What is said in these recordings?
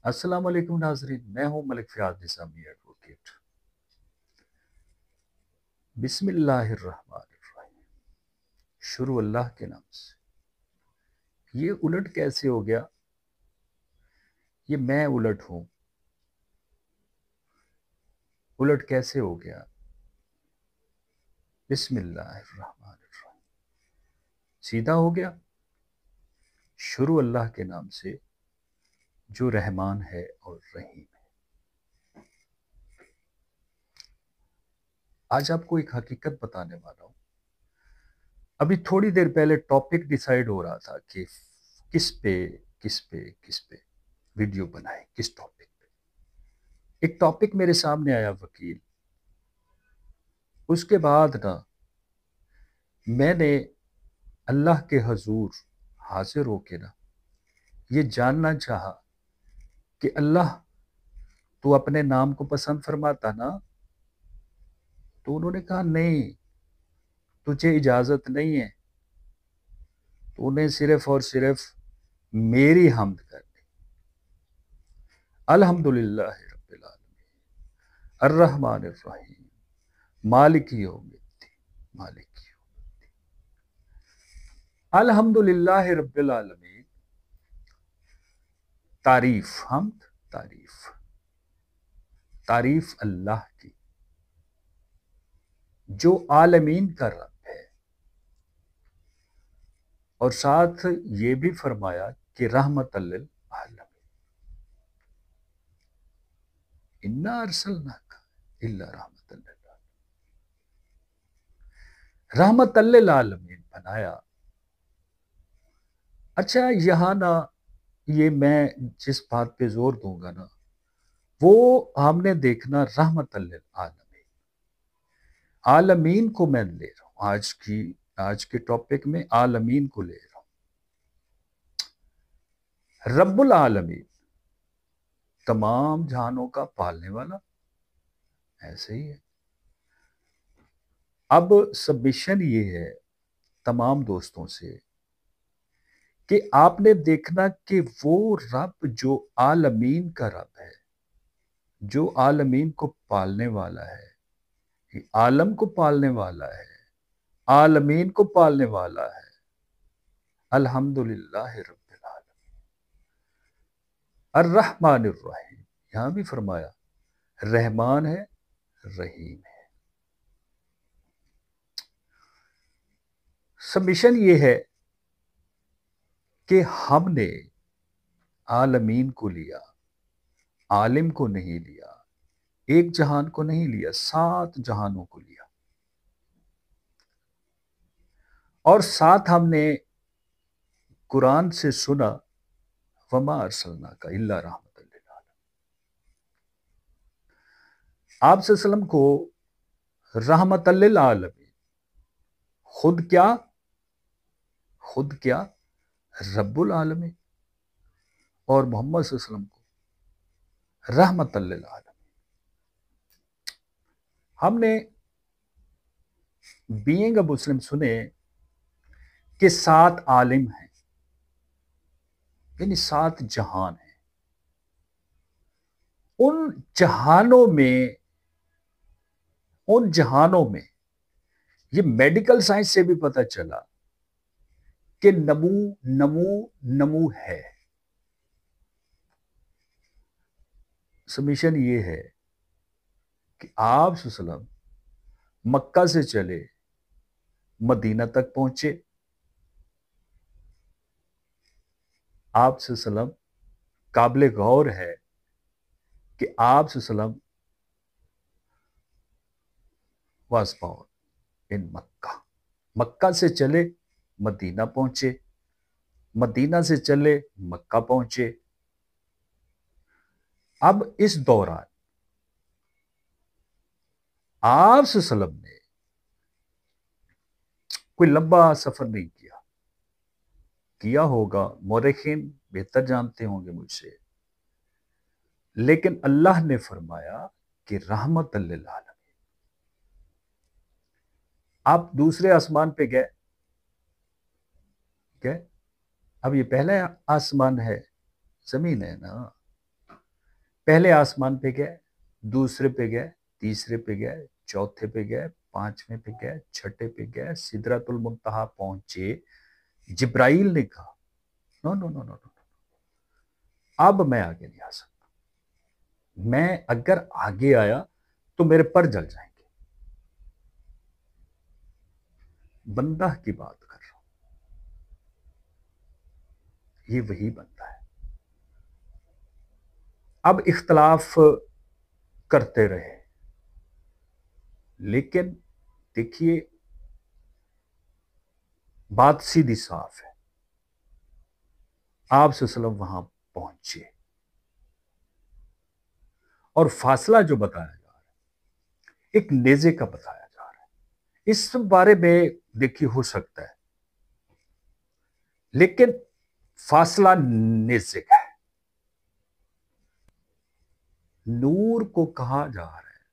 السلام علیکم ناظرین، میں ہوں ملک فیاض نظامی ایڈوکیٹ۔ بسم اللہ الرحمن الرحیم، شروع اللہ کے نام سے۔ یہ الٹ کیسے ہو گیا؟ یہ میں الٹ ہوں، الٹ کیسے ہو گیا؟ بسم اللہ الرحمن الرحیم سیدھا ہو گیا۔ شروع اللہ کے نام سے جو رحمان ہے اور رحیم ہے۔ آج آپ کو ایک حقیقت بتانے والا ہوں۔ ابھی تھوڑی دیر پہلے ٹاپک ڈیسائیڈ ہو رہا تھا کہ کس پہ ویڈیو بنائے، کس ٹاپک پہ۔ ایک ٹاپک میرے سامنے آیا وکیل، اس کے بعد میں نے اللہ کے حضور حاضر ہو کے یہ جاننا چاہا کہ اللہ تو اپنے نام کو پسند فرماتا نا؟ تو انہوں نے کہا نہیں، تجھے اجازت نہیں ہے، تو انہیں صرف اور صرف میری حمد کرنی۔ الحمدللہ رب العالمین الرحمن الرحیم مالک یوم الدین، مالک یوم الدین۔ الحمدللہ رب العالمین، تعریف، حمد، تعریف اللہ کی جو عالمین کا رب ہے، اور ساتھ یہ بھی فرمایا کہ رحمت للعالمین، انا ارسلناک الا رحمت للعالمین، رحمت للعالمین بنایا۔ اچھا، یہاں یہ میں جس بات پہ زور دوں گا وہ ہم نے دیکھنا رحمت للعالمین، عالمین کو میں لے رہا ہوں آج کے ٹاپک میں، عالمین کو لے رہا ہوں۔ رب العالمین، تمام جہانوں کا پالنے والا، ایسے ہی ہے۔ اب سبمیشن یہ ہے تمام دوستوں سے کہ آپ نے دیکھنا کہ وہ رب جو عالمین کا رب ہے، جو عالمین کو پالنے والا ہے، عالم کو پالنے والا ہے، عالمین کو پالنے والا ہے، الحمدللہ رب العالمین الرحمن الرحیم، یہاں بھی فرمایا رحمان ہے، رحیم ہے۔ سبمیشن یہ ہے کہ ہم نے عالمین کو لیا، عالم کو نہیں لیا، ایک جہان کو نہیں لیا، 7 جہانوں کو لیا، اور ساتھ ہم نے قرآن سے سنا وما ارسلناک الا رحمت للعالمین۔ آپ صلی اللہ علیہ وسلم کو رحمت للعالمین، خود کیا رب العالمین، اور محمد صلی اللہ علیہ وسلم کو رحمت للعالمین۔ ہم نے بینگ اے مسلم سنے کہ 7 عالم ہیں، یعنی 7 جہان ہیں۔ ان جہانوں میں یہ میڈیکل سائنس سے بھی پتہ چلا کہ نمو ہے۔ سمیشن یہ ہے کہ آپ صلی اللہ علیہ وسلم مکہ سے چلے، مدینہ تک پہنچے، آپ صلی اللہ علیہ وسلم قابل غور ہے کہ آپ صلی اللہ علیہ وسلم was born in مکہ سے چلے مدینہ پہنچے، مدینہ سے چلے مکہ پہنچے۔ اب اس دوران آپ صلی اللہ علیہ وسلم نے کوئی لمبا سفر نہیں کیا ہوگا، مورخین بہتر جانتے ہوں گے مجھ سے، لیکن اللہ نے فرمایا کہ رحمت للعالمین۔ آپ دوسرے آسمان پہ گئے، اب یہ پہلا آسمان ہے، زمین ہے نا، پہلے آسمان پہ گئے، دوسرے پہ گئے، تیسرے پہ گئے، چوتھے پہ گئے، پانچویں پہ گئے، چھٹے پہ گئے، سدرۃ المنتہا پہنچے۔ جبرائیل نے کہا نو نو نو نو نو، اب میں آگے نہیں آ سکتا، میں اگر آگے آیا تو میرے پر جل جائیں گے۔ بندہ کی بات کر رہا ہوں، یہ وہی بندہ ہے۔ اب اختلاف کرتے رہے، لیکن دیکھیے بات سیدھی صاف ہے، آپ صلی اللہ علیہ وسلم وہاں پہنچے، اور فاصلہ جو بتایا جا رہا ہے ایک نیزے کا بتایا جا رہا ہے۔ اس بارے میں دیکھیے ہو سکتا ہے، لیکن فاصلہ نیزے کا ہے۔ نور کو کہا جا رہا ہے،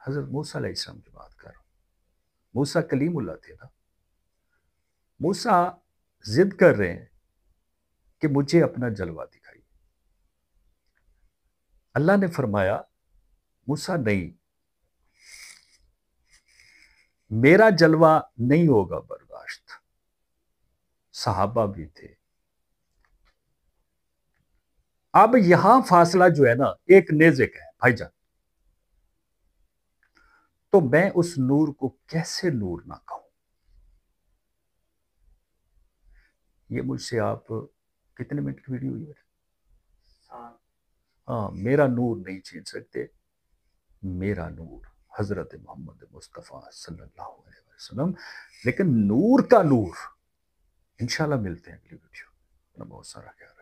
حضرت موسیٰ علیہ السلام کی بات کر رہا ہوں، موسیٰ کلیم اللہ تھے نا، موسیٰ ضد کر رہے ہیں کہ مجھے اپنا جلوہ دکھائیے۔ اللہ نے فرمایا موسیٰ نہیں، میرا جلوہ نہیں ہوگا برداشت۔ صحابہ بھی تھے۔ اب یہاں فاصلہ جو ہے نا ایک نیزے کا ہے بھائی جان، تو میں اس نور کو کیسے نور نہ کہوں؟ یہ مجھ سے آپ کتنے منٹ کی ویڈیو ہوئی ہے؟ ہاں، میرا نور نہیں چھین سکتے، میرا نور حضرت محمد مصطفیٰ صلی اللہ علیہ وسلم۔ لیکن نور کا نور، انشاءاللہ ملتے ہیں اگلی ویڈیو۔ بہت سارا خیال۔